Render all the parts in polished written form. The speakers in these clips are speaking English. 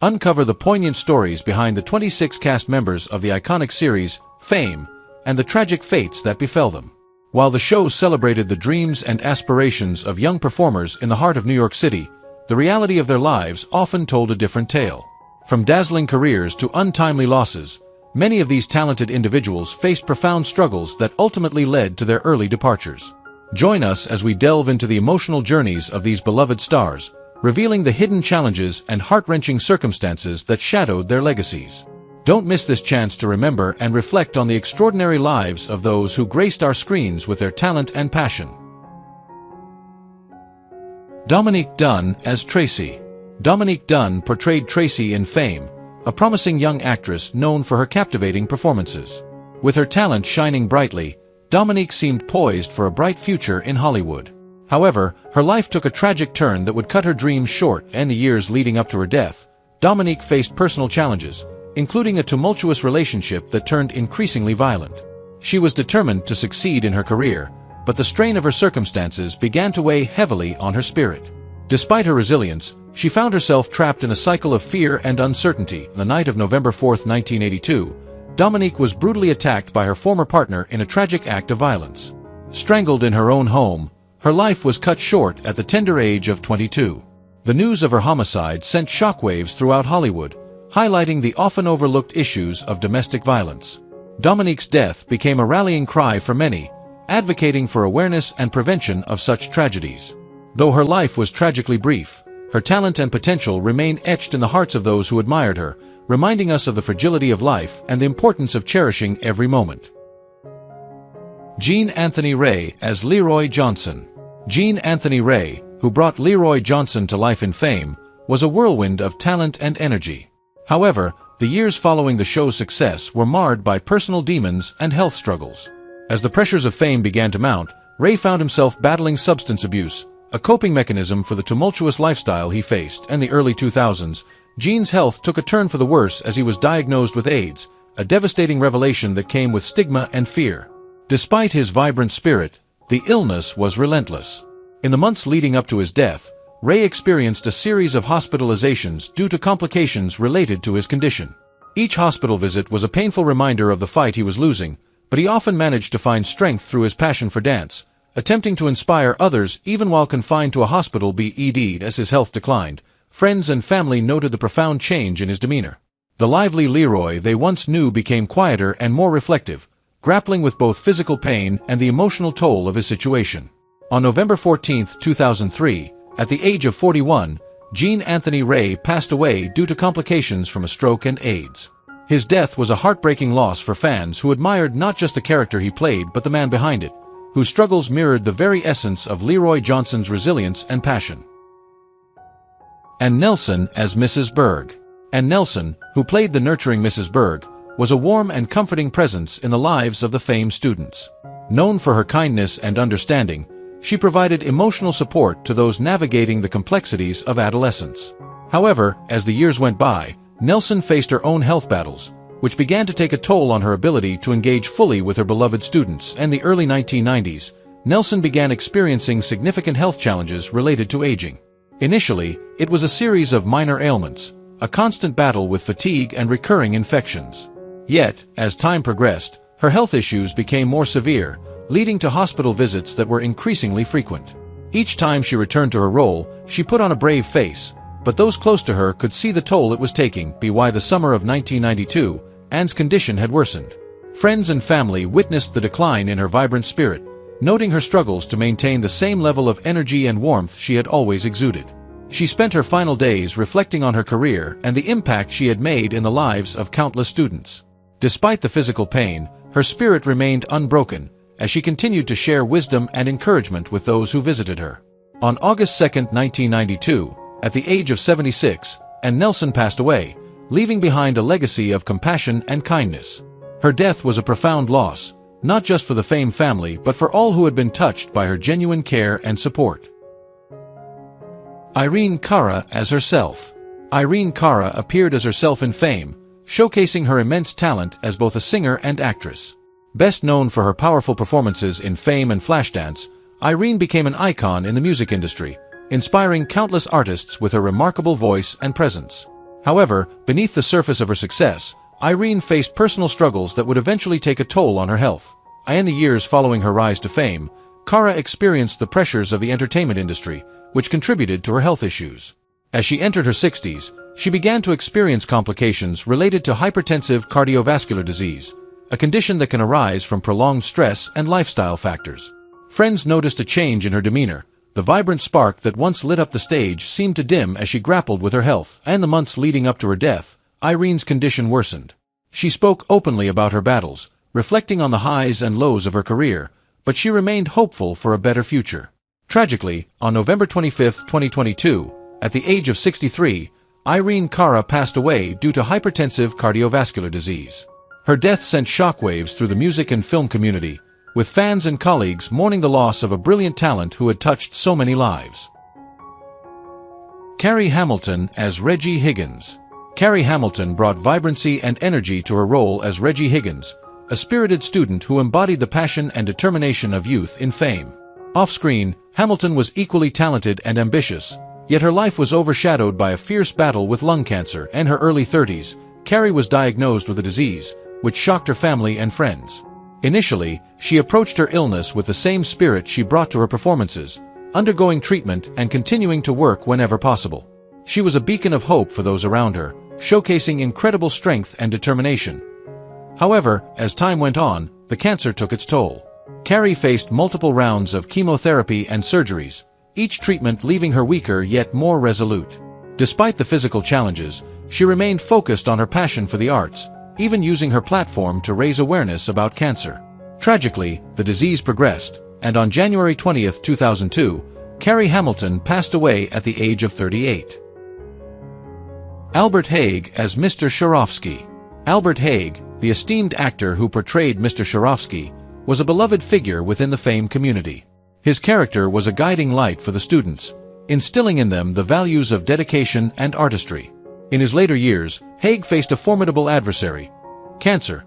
Uncover the poignant stories behind the 26 cast members of the iconic series, Fame, and the tragic fates that befell them. While the show celebrated the dreams and aspirations of young performers in the heart of New York City, the reality of their lives often told a different tale. From dazzling careers to untimely losses, many of these talented individuals faced profound struggles that ultimately led to their early departures. Join us as we delve into the emotional journeys of these beloved stars, revealing the hidden challenges and heart-wrenching circumstances that shadowed their legacies. Don't miss this chance to remember and reflect on the extraordinary lives of those who graced our screens with their talent and passion. Dominique Dunne as Tracy. Dominique Dunne portrayed Tracy in Fame, a promising young actress known for her captivating performances. With her talent shining brightly, Dominique seemed poised for a bright future in Hollywood. However, her life took a tragic turn that would cut her dreams short, and the years leading up to her death, Dominique faced personal challenges, including a tumultuous relationship that turned increasingly violent. She was determined to succeed in her career, but the strain of her circumstances began to weigh heavily on her spirit. Despite her resilience, she found herself trapped in a cycle of fear and uncertainty. The night of November 4, 1982, Dominique was brutally attacked by her former partner in a tragic act of violence. Strangled in her own home, her life was cut short at the tender age of 22. The news of her homicide sent shockwaves throughout Hollywood, highlighting the often overlooked issues of domestic violence. Dominique's death became a rallying cry for many, advocating for awareness and prevention of such tragedies. Though her life was tragically brief, her talent and potential remained etched in the hearts of those who admired her, reminding us of the fragility of life and the importance of cherishing every moment. Jean Anthony Ray as Leroy Johnson. Jean Anthony Ray, who brought Leroy Johnson to life in Fame, was a whirlwind of talent and energy. However, the years following the show's success were marred by personal demons and health struggles. As the pressures of Fame began to mount, Ray found himself battling substance abuse, a coping mechanism for the tumultuous lifestyle he faced. In the early 2000s, Jean's health took a turn for the worse as he was diagnosed with AIDS, a devastating revelation that came with stigma and fear. Despite his vibrant spirit, the illness was relentless. In the months leading up to his death, Ray experienced a series of hospitalizations due to complications related to his condition. Each hospital visit was a painful reminder of the fight he was losing, but he often managed to find strength through his passion for dance, attempting to inspire others even while confined to a hospital bed. As his health declined, friends and family noted the profound change in his demeanor. The lively Leroy they once knew became quieter and more reflective, grappling with both physical pain and the emotional toll of his situation. On November 14, 2003, at the age of 41, Jean Anthony Ray passed away due to complications from a stroke and AIDS. His death was a heartbreaking loss for fans who admired not just the character he played but the man behind it, whose struggles mirrored the very essence of Leroy Johnson's resilience and passion. Anne Nelson as Mrs. Berg. Anne Nelson, who played the nurturing Mrs. Berg, was a warm and comforting presence in the lives of the Fame students. Known for her kindness and understanding, she provided emotional support to those navigating the complexities of adolescence. However, as the years went by, Nelson faced her own health battles, which began to take a toll on her ability to engage fully with her beloved students. In the early 1990s, Nelson began experiencing significant health challenges related to aging. Initially, it was a series of minor ailments, a constant battle with fatigue and recurring infections. Yet, as time progressed, her health issues became more severe, leading to hospital visits that were increasingly frequent. Each time she returned to her role, she put on a brave face, but those close to her could see the toll it was taking. By the summer of 1992, Anne's condition had worsened. Friends and family witnessed the decline in her vibrant spirit, noting her struggles to maintain the same level of energy and warmth she had always exuded. She spent her final days reflecting on her career and the impact she had made in the lives of countless students. Despite the physical pain, her spirit remained unbroken, as she continued to share wisdom and encouragement with those who visited her. On August 2, 1992, at the age of 76, Anne Nelson passed away, leaving behind a legacy of compassion and kindness. Her death was a profound loss, not just for the Fame family but for all who had been touched by her genuine care and support. Irene Cara as herself. Irene Cara appeared as herself in Fame, showcasing her immense talent as both a singer and actress. Best known for her powerful performances in Fame and Flashdance, Irene became an icon in the music industry, inspiring countless artists with her remarkable voice and presence. However, beneath the surface of her success, Irene faced personal struggles that would eventually take a toll on her health. In the years following her rise to fame, Cara experienced the pressures of the entertainment industry, which contributed to her health issues. As she entered her 60s, she began to experience complications related to hypertensive cardiovascular disease, a condition that can arise from prolonged stress and lifestyle factors. Friends noticed a change in her demeanor. The vibrant spark that once lit up the stage seemed to dim as she grappled with her health, and the months leading up to her death, Irene's condition worsened. She spoke openly about her battles, reflecting on the highs and lows of her career, but she remained hopeful for a better future. Tragically, on November 25, 2022, at the age of 63, Irene Cara passed away due to hypertensive cardiovascular disease. Her death sent shockwaves through the music and film community, with fans and colleagues mourning the loss of a brilliant talent who had touched so many lives. Carrie Hamilton as Reggie Higgins. Carrie Hamilton brought vibrancy and energy to her role as Reggie Higgins, a spirited student who embodied the passion and determination of youth in fame. Off-screen, Hamilton was equally talented and ambitious, yet her life was overshadowed by a fierce battle with lung cancer. In her early 30s, Carrie was diagnosed with a disease, which shocked her family and friends. Initially, she approached her illness with the same spirit she brought to her performances, undergoing treatment and continuing to work whenever possible. She was a beacon of hope for those around her, showcasing incredible strength and determination. However, as time went on, the cancer took its toll. Carrie faced multiple rounds of chemotherapy and surgeries, each treatment leaving her weaker yet more resolute. Despite the physical challenges, she remained focused on her passion for the arts, even using her platform to raise awareness about cancer. Tragically, the disease progressed, and on January 20, 2002, Carrie Hamilton passed away at the age of 38. Albert Hague as Mr. Swarovski. Albert Hague, the esteemed actor who portrayed Mr. Swarovski, was a beloved figure within the fame community. His character was a guiding light for the students, instilling in them the values of dedication and artistry. In his later years, Hague faced a formidable adversary, cancer.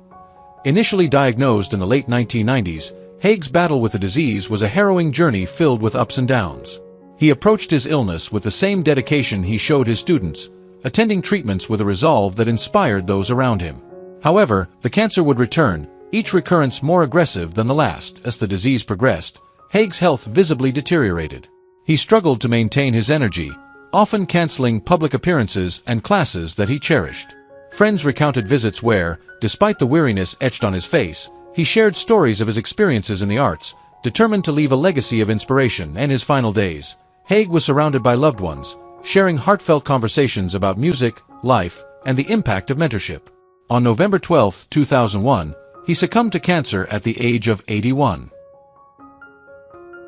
Initially diagnosed in the late 1990s, Hague's battle with the disease was a harrowing journey filled with ups and downs. He approached his illness with the same dedication he showed his students, attending treatments with a resolve that inspired those around him. However, the cancer would return, each recurrence more aggressive than the last. As the disease progressed, Hague's health visibly deteriorated. He struggled to maintain his energy, often canceling public appearances and classes that he cherished. Friends recounted visits where, despite the weariness etched on his face, he shared stories of his experiences in the arts, determined to leave a legacy of inspiration. In his final days, Hague was surrounded by loved ones, sharing heartfelt conversations about music, life, and the impact of mentorship. On November 12, 2001, he succumbed to cancer at the age of 81.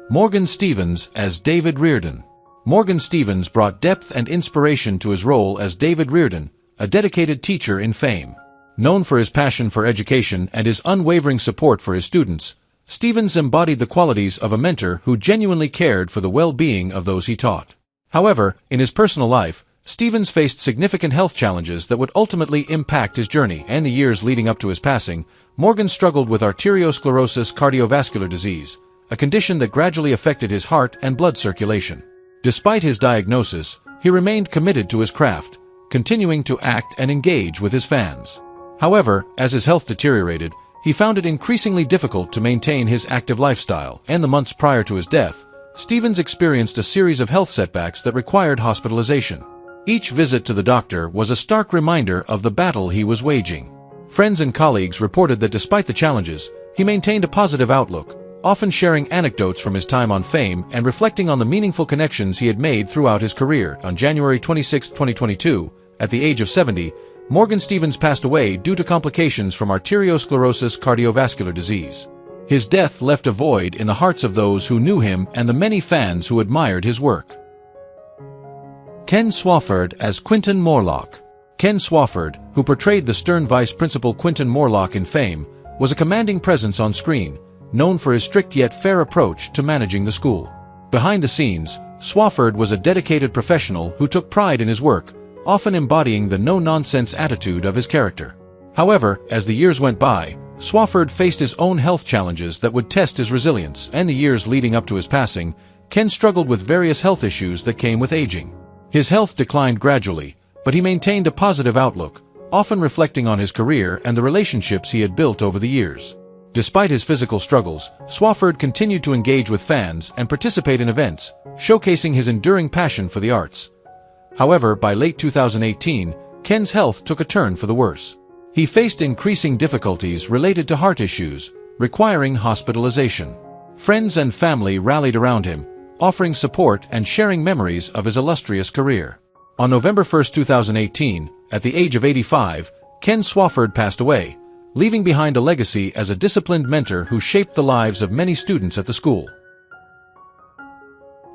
Morgan Stevens as David Reardon. Morgan Stevens brought depth and inspiration to his role as David Reardon, a dedicated teacher in fame. Known for his passion for education and his unwavering support for his students, Stevens embodied the qualities of a mentor who genuinely cared for the well-being of those he taught. However, in his personal life, Stevens faced significant health challenges that would ultimately impact his journey. In the years leading up to his passing, Morgan struggled with arteriosclerosis cardiovascular disease, a condition that gradually affected his heart and blood circulation. Despite his diagnosis, he remained committed to his craft, continuing to act and engage with his fans. However, as his health deteriorated, he found it increasingly difficult to maintain his active lifestyle. In the months prior to his death, Stevens experienced a series of health setbacks that required hospitalization. Each visit to the doctor was a stark reminder of the battle he was waging. Friends and colleagues reported that despite the challenges, he maintained a positive outlook, often sharing anecdotes from his time on fame and reflecting on the meaningful connections he had made throughout his career. On January 26, 2022, at the age of 70, Morgan Stevens passed away due to complications from arteriosclerosis cardiovascular disease. His death left a void in the hearts of those who knew him and the many fans who admired his work. Ken Swofford as Quentin Morlock. Ken Swofford, who portrayed the stern vice principal Quentin Morlock in Fame, was a commanding presence on screen, known for his strict yet fair approach to managing the school. Behind the scenes, Swofford was a dedicated professional who took pride in his work, often embodying the no-nonsense attitude of his character. However, as the years went by, Swofford faced his own health challenges that would test his resilience. In the years leading up to his passing, Ken struggled with various health issues that came with aging. His health declined gradually, but he maintained a positive outlook, often reflecting on his career and the relationships he had built over the years. Despite his physical struggles, Swofford continued to engage with fans and participate in events, showcasing his enduring passion for the arts. However, by late 2018, Ken's health took a turn for the worse. He faced increasing difficulties related to heart issues, requiring hospitalization. Friends and family rallied around him, offering support and sharing memories of his illustrious career. On November 1, 2018, at the age of 85, Ken Swofford passed away, leaving behind a legacy as a disciplined mentor who shaped the lives of many students at the school.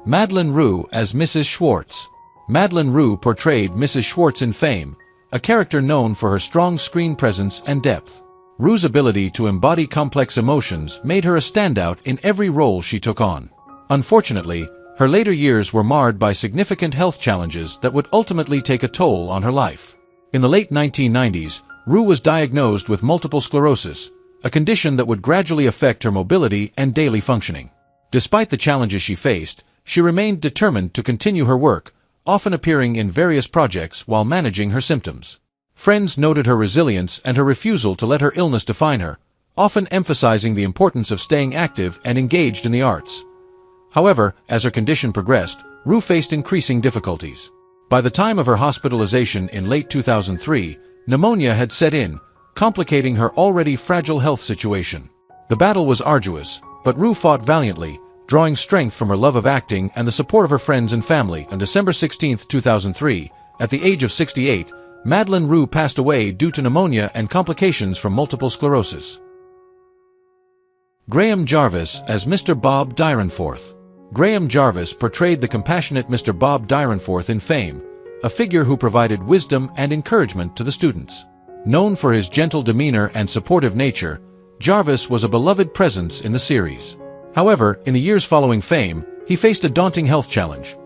Madlyn Rhue as Mrs. Schwartz. Madlyn Rhue portrayed Mrs. Schwartz in Fame, a character known for her strong screen presence and depth. Rhue's ability to embody complex emotions made her a standout in every role she took on. Unfortunately, her later years were marred by significant health challenges that would ultimately take a toll on her life. In the late 1990s, Rhue was diagnosed with multiple sclerosis, a condition that would gradually affect her mobility and daily functioning. Despite the challenges she faced, she remained determined to continue her work, often appearing in various projects while managing her symptoms. Friends noted her resilience and her refusal to let her illness define her, often emphasizing the importance of staying active and engaged in the arts. However, as her condition progressed, Rhue faced increasing difficulties. By the time of her hospitalization in late 2003, pneumonia had set in, complicating her already fragile health situation. The battle was arduous, but Rhue fought valiantly, drawing strength from her love of acting and the support of her friends and family. On December 16, 2003, at the age of 68, Madlyn Rhue passed away due to pneumonia and complications from multiple sclerosis. Graham Jarvis as Mr. Bob Dyrenforth. Graham Jarvis portrayed the compassionate Mr. Bob Dyrenforth in Fame, a figure who provided wisdom and encouragement to the students. Known for his gentle demeanor and supportive nature, Jarvis was a beloved presence in the series. However, in the years following Fame, he faced a daunting health challenge: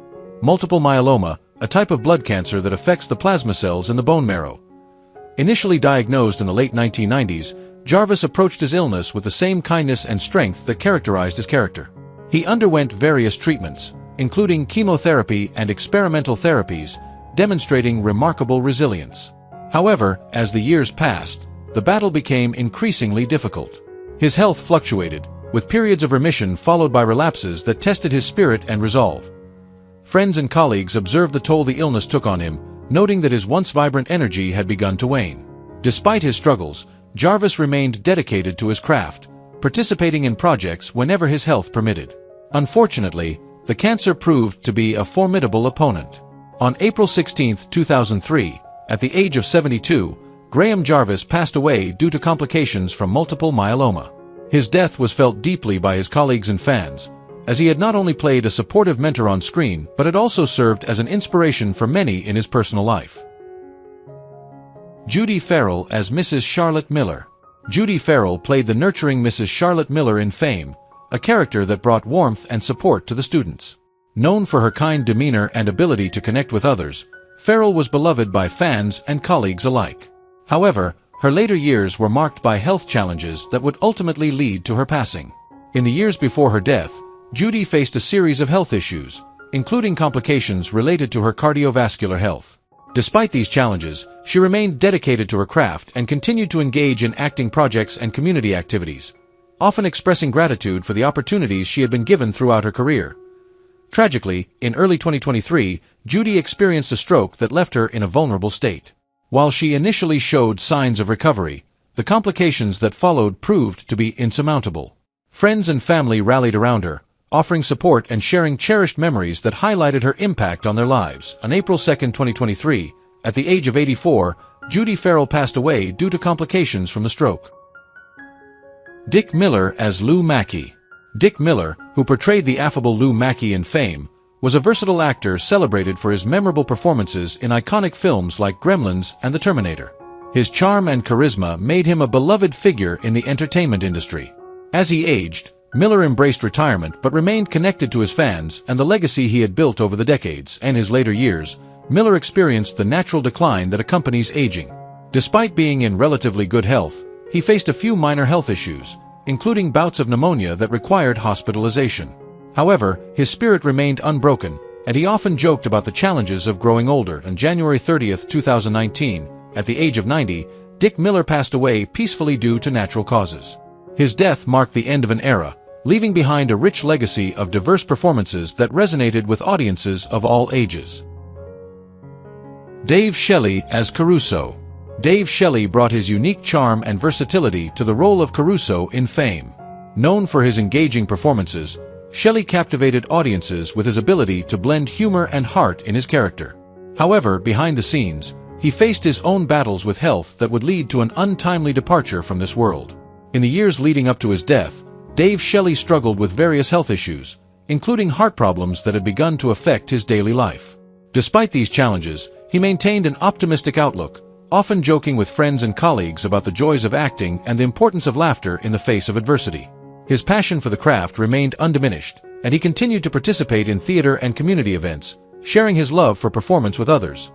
multiple myeloma, a type of blood cancer that affects the plasma cells in the bone marrow. Initially diagnosed in the late 1990s, Jarvis approached his illness with the same kindness and strength that characterized his character. He underwent various treatments, including chemotherapy and experimental therapies, demonstrating remarkable resilience. However, as the years passed, the battle became increasingly difficult. His health fluctuated, with periods of remission followed by relapses that tested his spirit and resolve. Friends and colleagues observed the toll the illness took on him, noting that his once vibrant energy had begun to wane. Despite his struggles, Jarvis remained dedicated to his craft, participating in projects whenever his health permitted. Unfortunately, the cancer proved to be a formidable opponent. On April 16, 2003, at the age of 72, Graham Jarvis passed away due to complications from multiple myeloma. His death was felt deeply by his colleagues and fans, as he had not only played a supportive mentor on screen but had also served as an inspiration for many in his personal life. Judy Farrell as Mrs. Charlotte Miller. Judy Farrell played the nurturing Mrs. Charlotte Miller in Fame, a character that brought warmth and support to the students. Known for her kind demeanor and ability to connect with others, Farrell was beloved by fans and colleagues alike. However, her later years were marked by health challenges that would ultimately lead to her passing. In the years before her death, Judy faced a series of health issues, including complications related to her cardiovascular health. Despite these challenges, she remained dedicated to her craft and continued to engage in acting projects and community activities, often expressing gratitude for the opportunities she had been given throughout her career. Tragically, in early 2023, Judy experienced a stroke that left her in a vulnerable state. While she initially showed signs of recovery, the complications that followed proved to be insurmountable. Friends and family rallied around her, offering support and sharing cherished memories that highlighted her impact on their lives. On April 2, 2023, at the age of 84, Judy Farrell passed away due to complications from the stroke. Dick Miller as Lew Mackey. Dick Miller, who portrayed the affable Lew Mackey in Fame, was a versatile actor celebrated for his memorable performances in iconic films like Gremlins and The Terminator. His charm and charisma made him a beloved figure in the entertainment industry. As he aged, Miller embraced retirement but remained connected to his fans and the legacy he had built over the decades. In his later years, Miller experienced the natural decline that accompanies aging. Despite being in relatively good health, he faced a few minor health issues, including bouts of pneumonia that required hospitalization. However, his spirit remained unbroken, and he often joked about the challenges of growing older. On January 30, 2019, at the age of 90, Dick Miller passed away peacefully due to natural causes. His death marked the end of an era, leaving behind a rich legacy of diverse performances that resonated with audiences of all ages. Dave Shelley as Caruso. Dave Shelley brought his unique charm and versatility to the role of Caruso in Fame. Known for his engaging performances, Shelley captivated audiences with his ability to blend humor and heart in his character. However, behind the scenes, he faced his own battles with health that would lead to an untimely departure from this world. In the years leading up to his death, Dave Shelley struggled with various health issues, including heart problems that had begun to affect his daily life. Despite these challenges, he maintained an optimistic outlook, often joking with friends and colleagues about the joys of acting and the importance of laughter in the face of adversity. His passion for the craft remained undiminished, and he continued to participate in theater and community events, sharing his love for performance with others.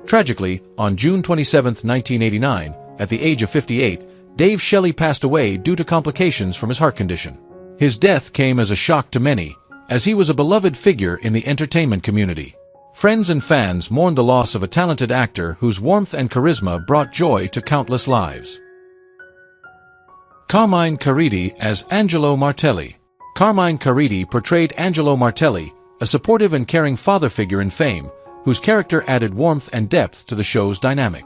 Tragically, on June 27, 1989, at the age of 58, Dave Shelley passed away due to complications from his heart condition. His death came as a shock to many, as he was a beloved figure in the entertainment community. Friends and fans mourned the loss of a talented actor whose warmth and charisma brought joy to countless lives. Carmine Caridi as Angelo Martelli. Carmine Caridi portrayed Angelo Martelli, a supportive and caring father figure in Fame, whose character added warmth and depth to the show's dynamic.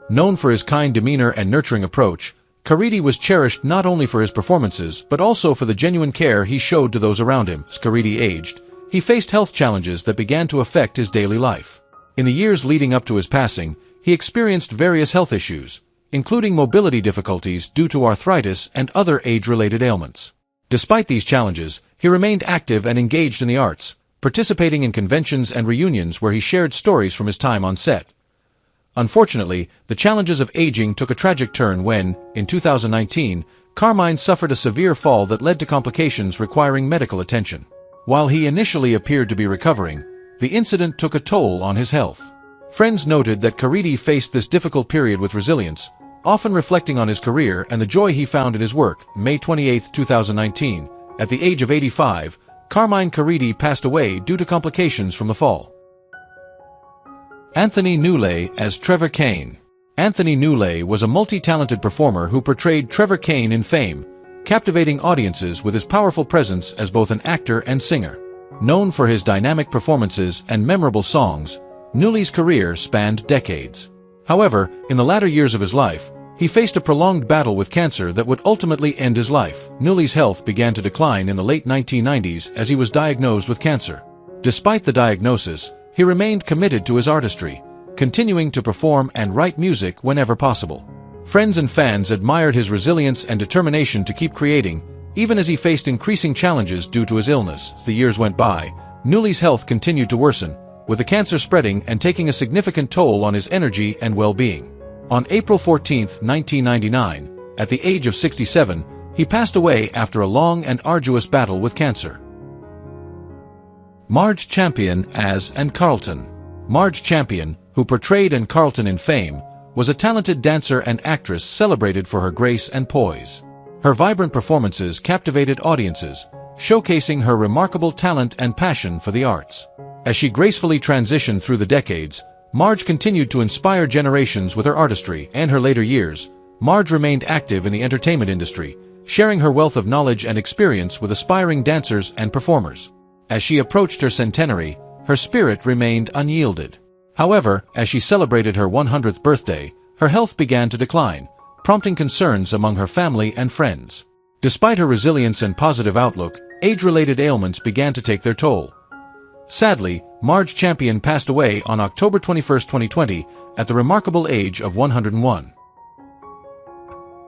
Known for his kind demeanor and nurturing approach, Caridi was cherished not only for his performances but also for the genuine care he showed to those around him. As Caridi aged, he faced health challenges that began to affect his daily life. In the years leading up to his passing, he experienced various health issues, including mobility difficulties due to arthritis and other age-related ailments. Despite these challenges, he remained active and engaged in the arts, participating in conventions and reunions where he shared stories from his time on set. Unfortunately, the challenges of aging took a tragic turn when, in 2019, Carmine suffered a severe fall that led to complications requiring medical attention. While he initially appeared to be recovering, the incident took a toll on his health. Friends noted that Caridi faced this difficult period with resilience, often reflecting on his career and the joy he found in his work. May 28, 2019, at the age of 85, Carmine Caridi passed away due to complications from the fall. Anthony Newley as Trevor Kane. Anthony Newley was a multi-talented performer who portrayed Trevor Kane in Fame, captivating audiences with his powerful presence as both an actor and singer. Known for his dynamic performances and memorable songs, Newley's career spanned decades. However, in the latter years of his life, he faced a prolonged battle with cancer that would ultimately end his life. Newley's health began to decline in the late 1990s as he was diagnosed with cancer. Despite the diagnosis, he remained committed to his artistry, continuing to perform and write music whenever possible. Friends and fans admired his resilience and determination to keep creating, even as he faced increasing challenges due to his illness. As the years went by, Newley's health continued to worsen, with the cancer spreading and taking a significant toll on his energy and well-being. On April 14, 1999, at the age of 67, he passed away after a long and arduous battle with cancer. Marge Champion as Anne Carlton. Marge Champion, who portrayed Anne Carlton in Fame, was a talented dancer and actress celebrated for her grace and poise. Her vibrant performances captivated audiences, showcasing her remarkable talent and passion for the arts. As she gracefully transitioned through the decades, Marge continued to inspire generations with her artistry. In her later years, Marge remained active in the entertainment industry, sharing her wealth of knowledge and experience with aspiring dancers and performers. As she approached her centenary, her spirit remained unyielded. However, as she celebrated her 100th birthday, her health began to decline, prompting concerns among her family and friends. Despite her resilience and positive outlook, age-related ailments began to take their toll. Sadly, Marge Champion passed away on October 21, 2020, at the remarkable age of 101.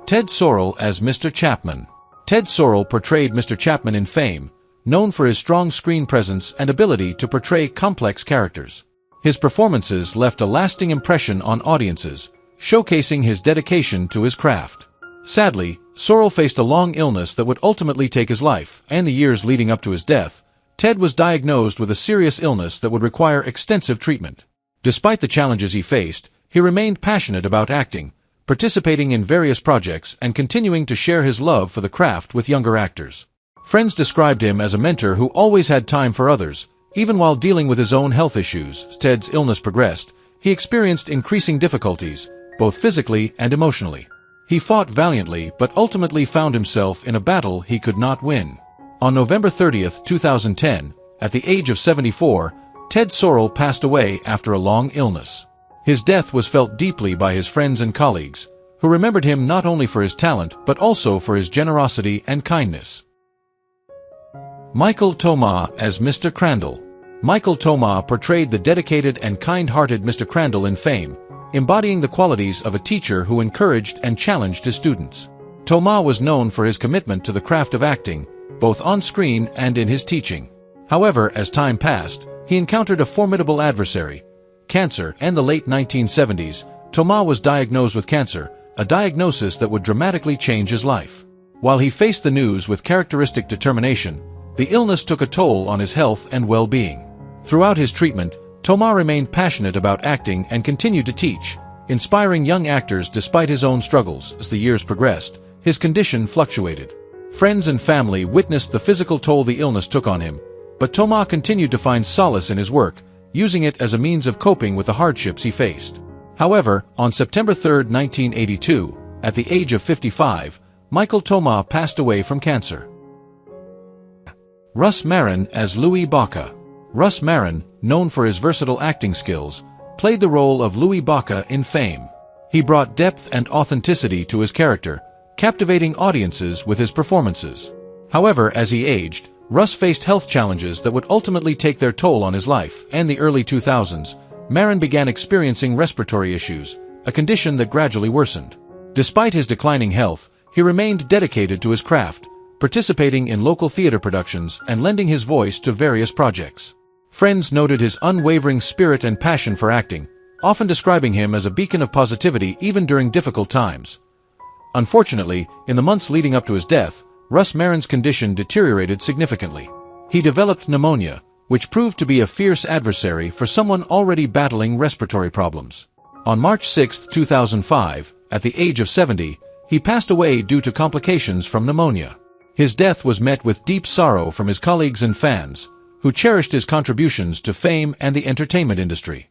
Ted Sorel as Mr. Chapman. Ted Sorel portrayed Mr. Chapman in Fame, known for his strong screen presence and ability to portray complex characters. His performances left a lasting impression on audiences, showcasing his dedication to his craft. Sadly, Sorel faced a long illness that would ultimately take his life, and the years leading up to his death, Ted was diagnosed with a serious illness that would require extensive treatment. Despite the challenges he faced, he remained passionate about acting, participating in various projects and continuing to share his love for the craft with younger actors. Friends described him as a mentor who always had time for others, Even while dealing with his own health issues, as Ted's illness progressed, he experienced increasing difficulties, both physically and emotionally. He fought valiantly but ultimately found himself in a battle he could not win. On November 30, 2010, at the age of 74, Ted Sorel passed away after a long illness. His death was felt deeply by his friends and colleagues, who remembered him not only for his talent but also for his generosity and kindness. Michael Thoma as Mr. Crandall. Michael Thoma portrayed the dedicated and kind-hearted Mr. Crandall in Fame, embodying the qualities of a teacher who encouraged and challenged his students. Thoma was known for his commitment to the craft of acting, both on screen and in his teaching. However, as time passed, he encountered a formidable adversary, cancer, and in the late 1970s, Thoma was diagnosed with cancer, a diagnosis that would dramatically change his life. While he faced the news with characteristic determination, the illness took a toll on his health and well-being. Throughout his treatment, Thoma remained passionate about acting and continued to teach, inspiring young actors despite his own struggles. As the years progressed, his condition fluctuated. Friends and family witnessed the physical toll the illness took on him, but Thoma continued to find solace in his work, using it as a means of coping with the hardships he faced. However, on September 3, 1982, at the age of 55, Michael Thoma passed away from cancer. Russ Marin as Louis Baca. Russ Marin, known for his versatile acting skills, played the role of Louis Baca in Fame. He brought depth and authenticity to his character, captivating audiences with his performances. However, as he aged, Russ faced health challenges that would ultimately take their toll on his life. In the early 2000s, Marin began experiencing respiratory issues, a condition that gradually worsened. Despite his declining health, he remained dedicated to his craft, participating in local theater productions and lending his voice to various projects. Friends noted his unwavering spirit and passion for acting, often describing him as a beacon of positivity even during difficult times. Unfortunately, in the months leading up to his death, Russ Marin's condition deteriorated significantly. He developed pneumonia, which proved to be a fierce adversary for someone already battling respiratory problems. On March 6, 2005, at the age of 70, he passed away due to complications from pneumonia. His death was met with deep sorrow from his colleagues and fans, who cherished his contributions to fame and the entertainment industry.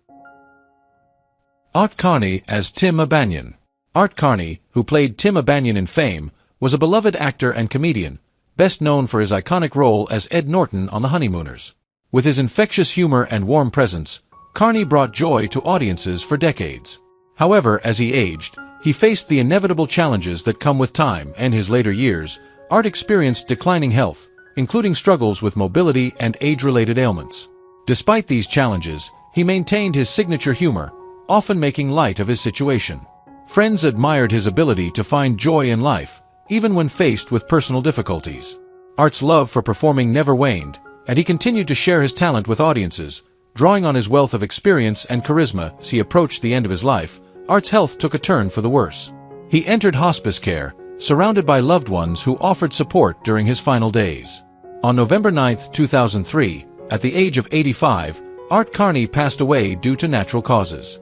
Art Carney as Tim O'Banion. Art Carney, who played Tim O'Banion in Fame, was a beloved actor and comedian, best known for his iconic role as Ed Norton on The Honeymooners. With his infectious humor and warm presence, Carney brought joy to audiences for decades. However, as he aged, he faced the inevitable challenges that come with time. In his later years, Art experienced declining health, including struggles with mobility and age-related ailments. Despite these challenges, he maintained his signature humor, often making light of his situation. Friends admired his ability to find joy in life, even when faced with personal difficulties. Art's love for performing never waned, and he continued to share his talent with audiences, drawing on his wealth of experience and charisma. As he approached the end of his life, Art's health took a turn for the worse. He entered hospice care, surrounded by loved ones who offered support during his final days. On November 9, 2003, at the age of 85, Art Carney passed away due to natural causes.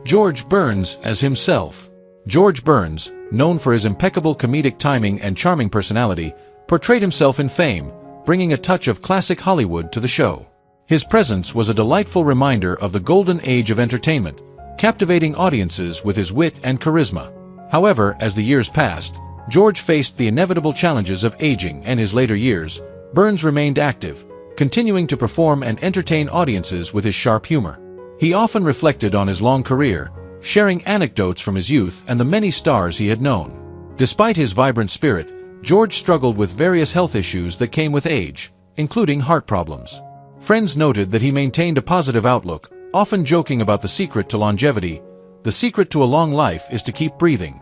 George Burns as himself. George Burns, known for his impeccable comedic timing and charming personality, portrayed himself in Fame, bringing a touch of classic Hollywood to the show. His presence was a delightful reminder of the golden age of entertainment, captivating audiences with his wit and charisma. However, as the years passed, George faced the inevitable challenges of aging. In his later years, Burns remained active, continuing to perform and entertain audiences with his sharp humor. He often reflected on his long career, sharing anecdotes from his youth and the many stars he had known. Despite his vibrant spirit, George struggled with various health issues that came with age, including heart problems. Friends noted that he maintained a positive outlook, often joking about the secret to longevity. The secret to a long life is to keep breathing.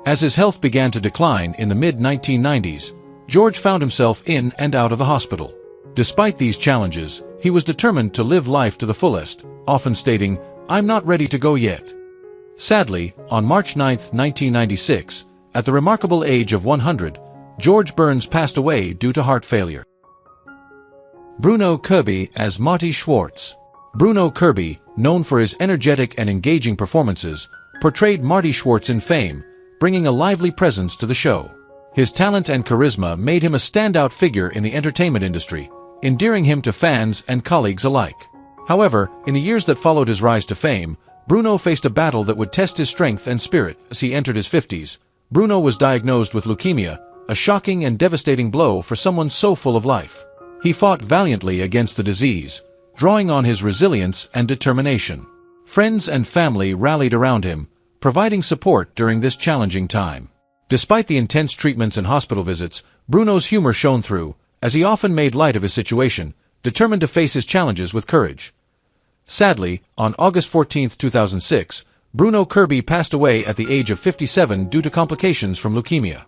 As his health began to decline in the mid-1990s, George found himself in and out of the hospital. Despite these challenges, he was determined to live life to the fullest, often stating, "I'm not ready to go yet." Sadly, on March 9, 1996, at the remarkable age of 100, George Burns passed away due to heart failure. Bruno Kirby as Marty Schwartz. Bruno Kirby, known for his energetic and engaging performances, portrayed Marty Schwartz in Fame, bringing a lively presence to the show. His talent and charisma made him a standout figure in the entertainment industry, endearing him to fans and colleagues alike. However, in the years that followed his rise to fame, Bruno faced a battle that would test his strength and spirit. As he entered his 50s, Bruno was diagnosed with leukemia, a shocking and devastating blow for someone so full of life. He fought valiantly against the disease, drawing on his resilience and determination. Friends and family rallied around him, providing support during this challenging time. Despite the intense treatments and hospital visits, Bruno's humor shone through, as he often made light of his situation, determined to face his challenges with courage. Sadly, on August 14, 2006, Bruno Kirby passed away at the age of 57 due to complications from leukemia.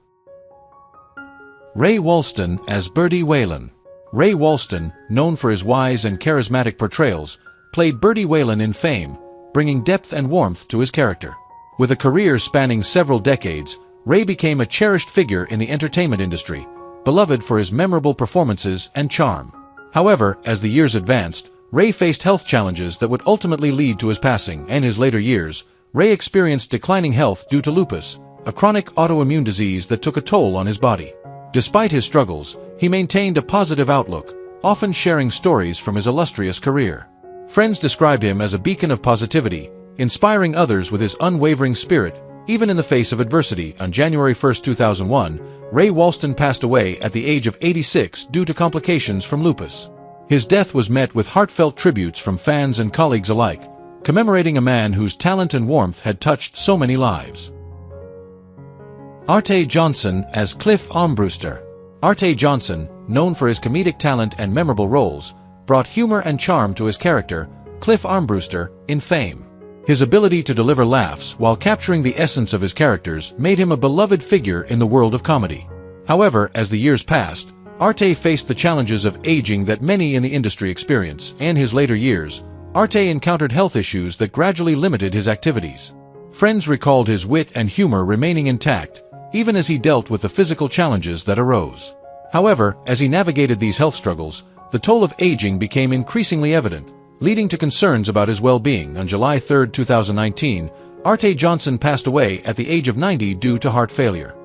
Ray Walston as Bertie Whalen. Ray Walston, known for his wise and charismatic portrayals, played Bertie Whalen in Fame, bringing depth and warmth to his character. With a career spanning several decades, Ray became a cherished figure in the entertainment industry, beloved for his memorable performances and charm. However, as the years advanced, Ray faced health challenges that would ultimately lead to his passing. In his later years, Ray experienced declining health due to lupus, a chronic autoimmune disease that took a toll on his body. Despite his struggles, he maintained a positive outlook, often sharing stories from his illustrious career. Friends described him as a beacon of positivity, inspiring others with his unwavering spirit, even in the face of adversity. On January 1, 2001, Ray Walston passed away at the age of 86 due to complications from lupus. His death was met with heartfelt tributes from fans and colleagues alike, commemorating a man whose talent and warmth had touched so many lives. Arte Johnson as Cliff Armbruster. Arte Johnson, known for his comedic talent and memorable roles, brought humor and charm to his character, Cliff Armbruster, in Fame. His ability to deliver laughs while capturing the essence of his characters made him a beloved figure in the world of comedy. However, as the years passed, Arte faced the challenges of aging that many in the industry experience. In his later years, Arte encountered health issues that gradually limited his activities. Friends recalled his wit and humor remaining intact, even as he dealt with the physical challenges that arose. However, as he navigated these health struggles, the toll of aging became increasingly evident, leading to concerns about his well-being. On July 3, 2019, Arte Johnson passed away at the age of 90 due to heart failure.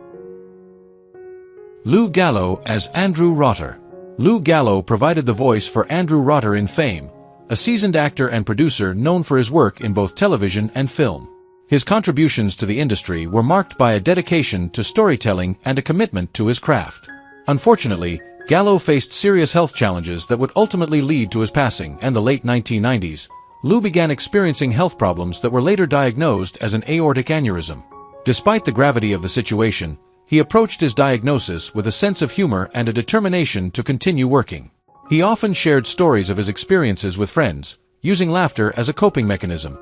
Lew Gallo as Andrew Rotter. Lew Gallo provided the voice for Andrew Rotter in Fame, a seasoned actor and producer known for his work in both television and film. His contributions to the industry were marked by a dedication to storytelling and a commitment to his craft. Unfortunately, Gallo faced serious health challenges that would ultimately lead to his passing. In the late 1990s, Lew began experiencing health problems that were later diagnosed as an aortic aneurysm. Despite the gravity of the situation, he approached his diagnosis with a sense of humor and a determination to continue working. He often shared stories of his experiences with friends, using laughter as a coping mechanism.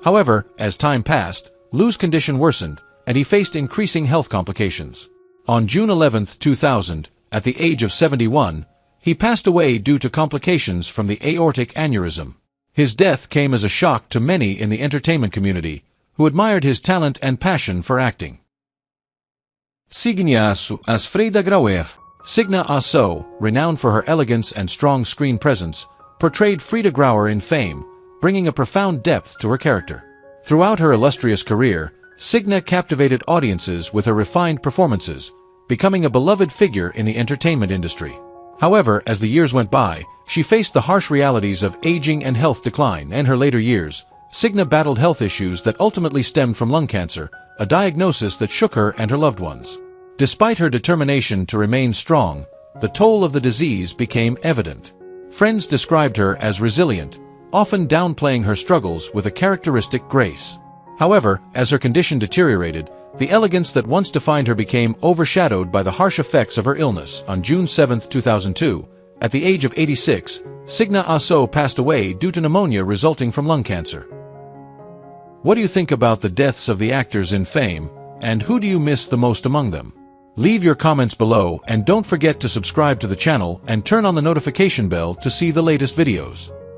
However, as time passed, Lew's condition worsened, and he faced increasing health complications. On June 11, 2000, at the age of 71, he passed away due to complications from the aortic aneurysm. His death came as a shock to many in the entertainment community, who admired his talent and passion for acting. Signe Hasso as Frida Grauer. Signe Hasso, renowned for her elegance and strong screen presence, portrayed Frida Grauer in Fame, bringing a profound depth to her character. Throughout her illustrious career, Signe captivated audiences with her refined performances, becoming a beloved figure in the entertainment industry. However, as the years went by, she faced the harsh realities of aging and health decline. In her later years, Signe battled health issues that ultimately stemmed from lung cancer, a diagnosis that shook her and her loved ones. Despite her determination to remain strong, the toll of the disease became evident. Friends described her as resilient, often downplaying her struggles with a characteristic grace. However, as her condition deteriorated, the elegance that once defined her became overshadowed by the harsh effects of her illness. On June 7, 2002, at the age of 86, Signe Hasso passed away due to pneumonia resulting from lung cancer. What do you think about the deaths of the actors in Fame, and who do you miss the most among them? Leave your comments below and don't forget to subscribe to the channel and turn on the notification bell to see the latest videos.